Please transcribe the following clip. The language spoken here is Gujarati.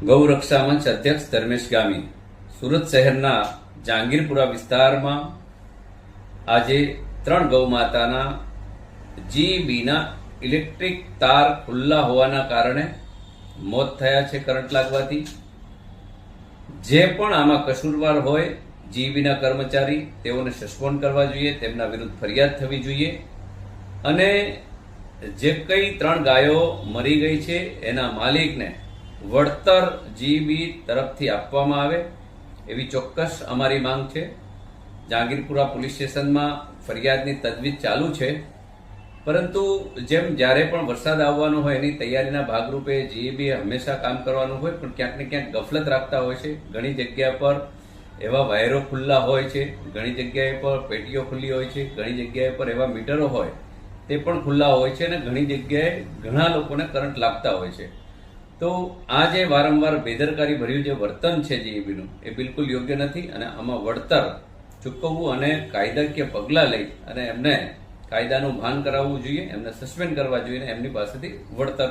ગૌરક્ષા મંચ અધ્યક્ષ ધર્મેશ ગામી સુરત શહેરના જહાંગીરપુરા વિસ્તારમાં આજે 3 ગૌ માતાના જીબીના ઇલેક્ટ્રિક તાર ખુલ્લા હોવાના કારણે મોત થયા છે કરંટ લાગવાથી. જે પણ આમાં કસૂરવાર હોય જીબીના કર્મચારી તેઓને સસ્પેન્ડ કરવા જોઈએ, તેમના વિરુદ્ધ ફરિયાદ થવી જોઈએ અને જે કઈ 3 ગાયો મરી ગઈ છે એના માલિકને વળતર જીબી તરફથી આપવામાં આવે એવી ચોક્કસ અમારી માંગ છે. જહાંગીરપુરા પોલીસ સ્ટેશનમાં ફરિયાદની તજવીજ ચાલુ છે, પરંતુ જેમ જ્યારે પણ વરસાદ આવવાનો હોય એની તૈયારીના ભાગરૂપે જીબી હંમેશા કામ કરવાનું હોય, પણ ક્યાંક ને ક્યાંક ગફલત રાખતા હોય છે. ઘણી જગ્યા પર એવા વાયરો ખુલ્લા હોય છે, ઘણી જગ્યાએ પર પેટીઓ ખુલ્લી હોય છે, ઘણી જગ્યાએ પર એવા મીટરો હોય તે પણ ખુલ્લા હોય છે અને ઘણી જગ્યાએ ઘણા લોકોને કરંટ લાગતા હોય છે. તો આ જે વારંવાર બેદરકારી ભર્યું જે વર્તન છે જીબીનું એ બિલકુલ યોગ્ય નથી અને આમાં વળતર ચૂકવવું અને કાયદાકીય પગલાં લઈ અને એમને કાયદાનું ભાન કરાવવું જોઈએ, એમને સસ્પેન્ડ કરવા જોઈએ અને એમની પાસેથી વળતર